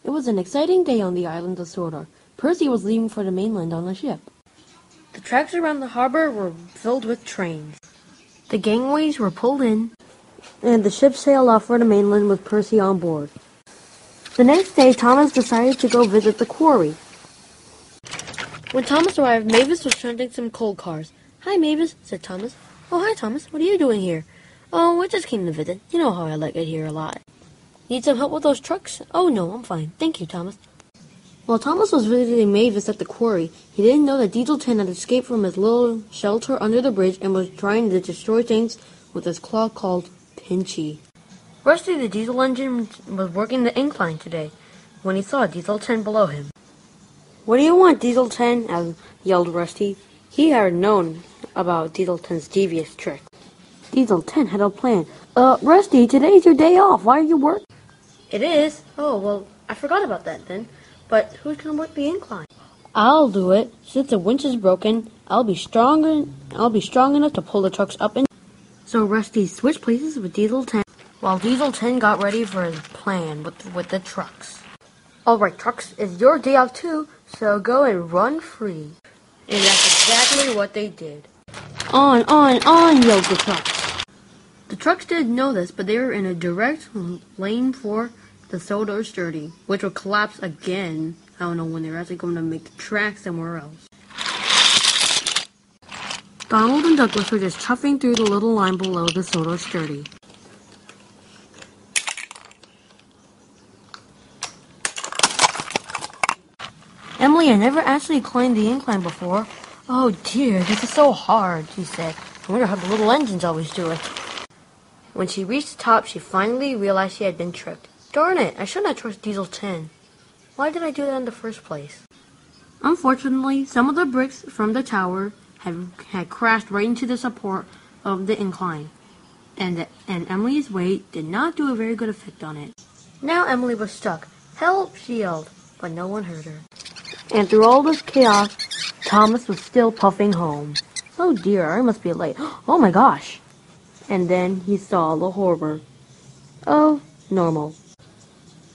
It was an exciting day on the island of Sodor. Percy was leaving for the mainland on a ship. The tracks around the harbor were filled with trains. The gangways were pulled in, and the ship sailed off for the mainland with Percy on board. The next day, Thomas decided to go visit the quarry. When Thomas arrived, Mavis was trending some coal cars. "Hi, Mavis," said Thomas. "Oh, hi, Thomas. What are you doing here?" "Oh, I just came to visit. You know how I like it here a lot." "Need some help with those trucks?" "Oh, no, I'm fine. Thank you, Thomas." While Thomas was visiting Mavis at the quarry, he didn't know that Diesel 10 had escaped from his little shelter under the bridge and was trying to destroy things with his claw called Pinchy. Rusty the diesel engine was working the incline today when he saw Diesel 10 below him. "What do you want, Diesel 10? Yelled Rusty. He had known about Diesel 10's devious tricks. Diesel 10 had a plan. Rusty, today's your day off. Why are you working?" "It is? Oh, well, I forgot about that then. But who's going to work the incline?" "I'll do it. Since the winch is broken, I'll be strong enough to pull the trucks up and..." So Rusty switched places with Diesel 10 while Diesel 10 got ready for his plan with the trucks. "All right, trucks, it's your day off too, so go and run free." And that's exactly what they did. On, yelled the trucks. The trucks didn't know this, but they were in a direct lane for the Sodor Sturdy, which will collapse again. I don't know when they're actually going to make the track somewhere else. Donald and Douglas were just chuffing through the little line below the Sodor Sturdy. Emily had never actually climbed the incline before. "Oh dear, this is so hard," she said. "I wonder how the little engines always do it." When she reached the top, she finally realized she had been tricked. "Darn it, I shouldn't have trusted Diesel 10. Why did I do that in the first place?" Unfortunately, some of the bricks from the tower had crashed right into the support of the incline, and Emily's weight did not do a very good effect on it. Now Emily was stuck. "Help!" she yelled, but no one heard her. And through all this chaos, Thomas was still puffing home. "Oh dear, I must be late. Oh my gosh!" And then he saw the horror. Oh, normal.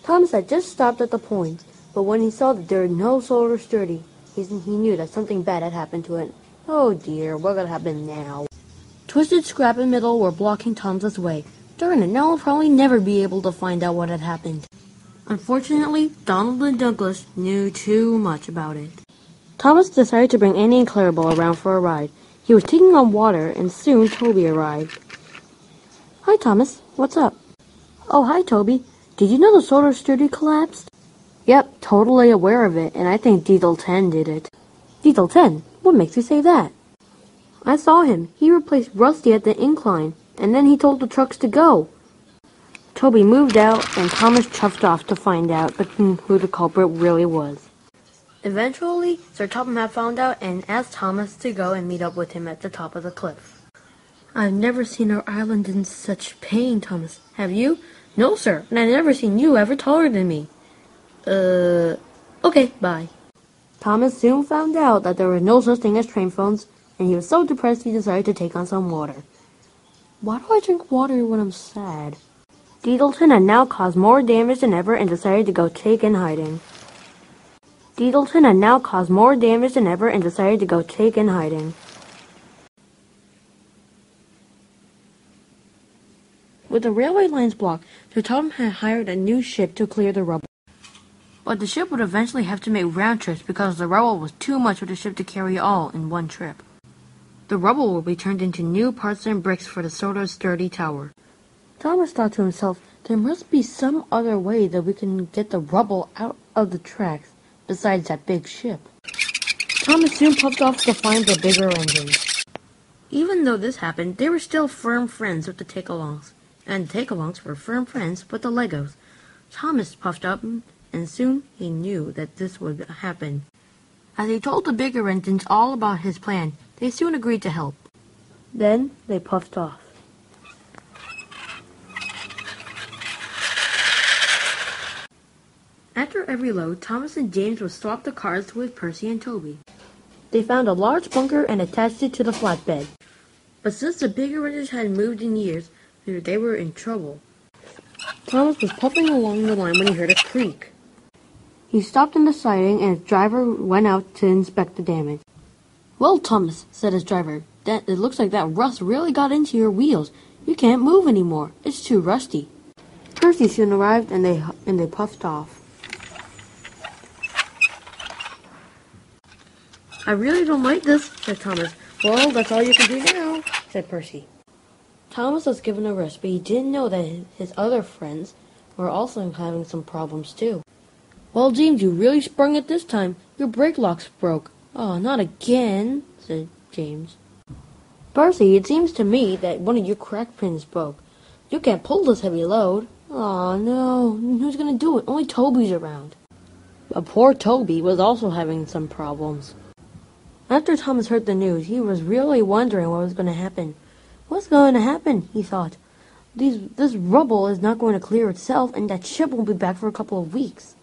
Thomas had just stopped at the point, but when he saw that there was no Sodor Sturdy, he knew that something bad had happened to it. Oh dear, what's gonna happen now? Twisted, Scrap, and Middle were blocking Thomas's way. Darn it, now we'll probably never be able to find out what had happened. Unfortunately, Donald and Douglas knew too much about it. Thomas decided to bring Annie and Clarabelle around for a ride. He was taking on water, and soon Toby arrived. "Hi, Thomas. What's up?" "Oh, hi, Toby. Did you know the Sodor Sturdy collapsed?" "Yep, totally aware of it, and I think Diesel 10 did it." "Diesel 10? What makes you say that?" "I saw him. He replaced Rusty at the incline, and then he told the trucks to go." Toby moved out, and Thomas chuffed off to find out who the culprit really was. Eventually, Sir Topham had found out and asked Thomas to go and meet up with him at the top of the cliff. "I've never seen our island in such pain, Thomas. Have you?" "No, sir, and I've never seen you ever taller than me." Okay, bye." Thomas soon found out that there was no such thing as train phones, and he was so depressed he decided to take on some water. Why do I drink water when I'm sad? Diesel 10 had now caused more damage than ever and decided to go take in hiding. Diesel 10 had now caused more damage than ever and decided to go take in hiding. With the railway lines blocked, Sir Tom had hired a new ship to clear the rubble. But the ship would eventually have to make round trips because the rubble was too much for the ship to carry all in one trip. The rubble will be turned into new parts and bricks for the Sodor Sturdy Tower. Thomas thought to himself, there must be some other way that we can get the rubble out of the tracks besides that big ship. Thomas soon puffed off to find the bigger engines. Even though this happened, they were still firm friends with the take-alongs, and the take-alongs were firm friends with the Legos. Thomas puffed up, and soon he knew that this would happen. As he told the bigger engines all about his plan, they soon agreed to help. Then they puffed off. After every load, Thomas and James would swap the cars with Percy and Toby. They found a large bunker and attached it to the flatbed. But since the bigger engines hadn't moved in years, they were in trouble. Thomas was puffing along the line when he heard a creak. He stopped in the siding and his driver went out to inspect the damage. "Well, Thomas," said his driver, "it looks like that rust really got into your wheels. You can't move anymore. It's too rusty." Percy soon arrived and they puffed off. "I really don't like this," said Thomas. "Well, that's all you can do now," said Percy. Thomas was given a rest, but he didn't know that his other friends were also having some problems too. "Well, James, you really sprung it this time. Your brake locks broke." "Oh, not again," said James. "Percy, it seems to me that one of your crack pins broke. You can't pull this heavy load." "Oh, no. Who's going to do it? Only Toby's around." But poor Toby was also having some problems. After Thomas heard the news, he was really wondering what was going to happen. "What's going to happen?" he thought. This rubble is not going to clear itself, and that ship won't be back for a couple of weeks."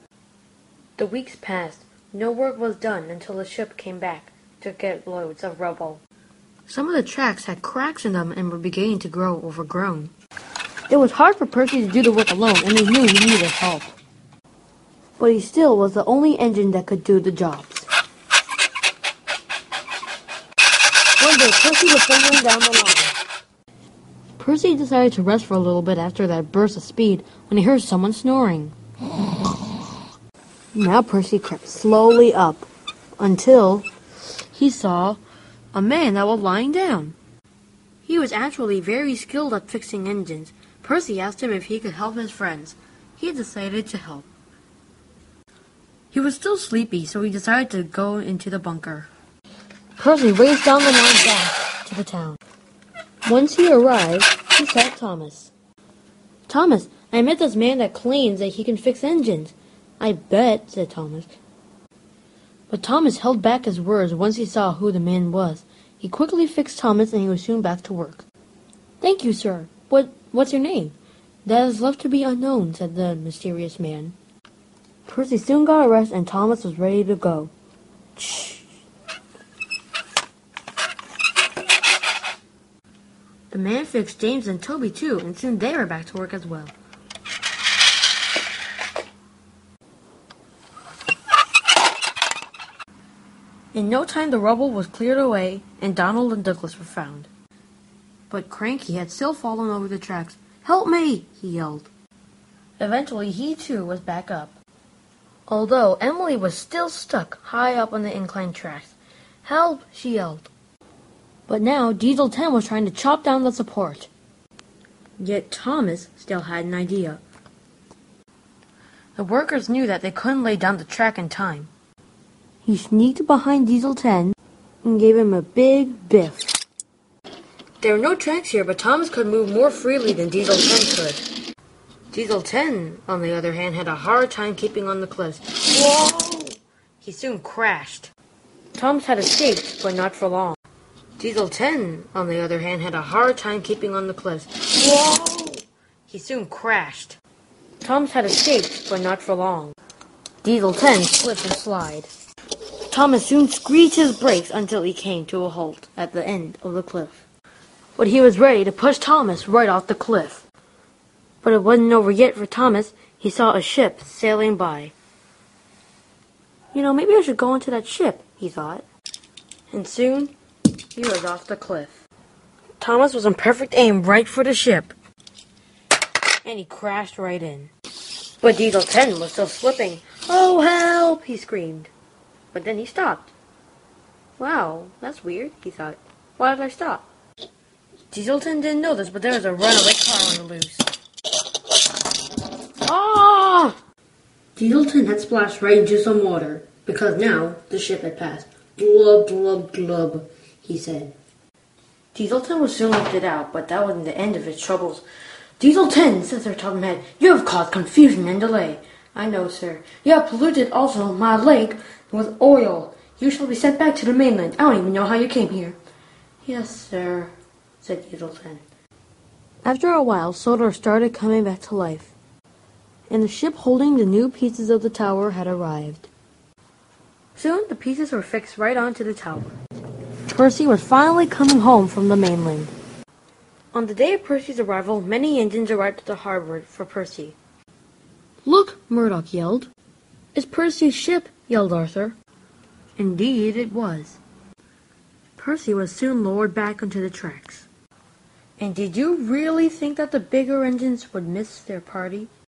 The weeks passed. No work was done until the ship came back to get loads of rubble. Some of the tracks had cracks in them and were beginning to grow overgrown. It was hard for Percy to do the work alone, and he knew he needed help. But he still was the only engine that could do the jobs. One day, Percy was thundering down the line. Percy decided to rest for a little bit after that burst of speed when he heard someone snoring. Now Percy crept slowly up until he saw a man that was lying down. He was actually very skilled at fixing engines. Percy asked him if he could help his friends. He decided to help. He was still sleepy, so he decided to go into the bunker. Percy raced down the line back to the town. Once he arrived, he saw Thomas. "Thomas, I met this man that claims that he can fix engines." "I bet," said Thomas. But Thomas held back his words once he saw who the man was. He quickly fixed Thomas and he was soon back to work. "Thank you, sir. What's your name?" "That is left to be unknown," said the mysterious man. Percy soon got a rest and Thomas was ready to go. Shh. The man fixed James and Toby too, and soon they were back to work as well. In no time the rubble was cleared away, and Donald and Douglas were found. But Cranky had still fallen over the tracks. "Help me!" he yelled. Eventually he too was back up. Although Emily was still stuck high up on the inclined tracks. "Help!" she yelled. But now Diesel 10 was trying to chop down the support. Yet Thomas still had an idea. The workers knew that they couldn't lay down the track in time. He sneaked behind Diesel 10 and gave him a big biff. There were no tracks here, but Thomas could move more freely than Diesel 10 could. Diesel 10, on the other hand, had a hard time keeping on the cliffs. Whoa! He soon crashed. Thomas had escaped, but not for long. Diesel 10, on the other hand, had a hard time keeping on the cliffs. Whoa! He soon crashed. Thomas had escaped, but not for long. Diesel 10 slipped and slide. Thomas soon screeched his brakes until he came to a halt at the end of the cliff. But he was ready to push Thomas right off the cliff. But it wasn't over yet for Thomas. He saw a ship sailing by. Maybe I should go into that ship, he thought. And soon, he was off the cliff. Thomas was in perfect aim right for the ship. And he crashed right in. But Diesel 10 was still slipping. "Oh, help!" he screamed. But then he stopped. "Wow, that's weird," he thought. "Why did I stop?" Diesel 10 didn't know this, but there was a runaway car on the loose. Ah! Diesel 10 had splashed right into some water, because now the ship had passed. "Glub, glub, glub," he said. Diesel 10 was soon lifted out, but that wasn't the end of his troubles. "Diesel 10, said Sir Topham Hatt, "you have caused confusion and delay." "I know, sir. You have polluted also my lake with oil. You shall be sent back to the mainland. I don't even know how you came here." "Yes, sir," said Diesel 10. After a while, Sodor started coming back to life, and the ship holding the new pieces of the tower had arrived. Soon the pieces were fixed right onto the tower. Percy was finally coming home from the mainland. On the day of Percy's arrival, many engines arrived at the harbor for Percy. "Look!" Murdoch yelled. It's Percy's ship, yelled Arthur. Indeed it was. Percy was soon lowered back onto the tracks. And did you really think that the bigger engines would miss their party?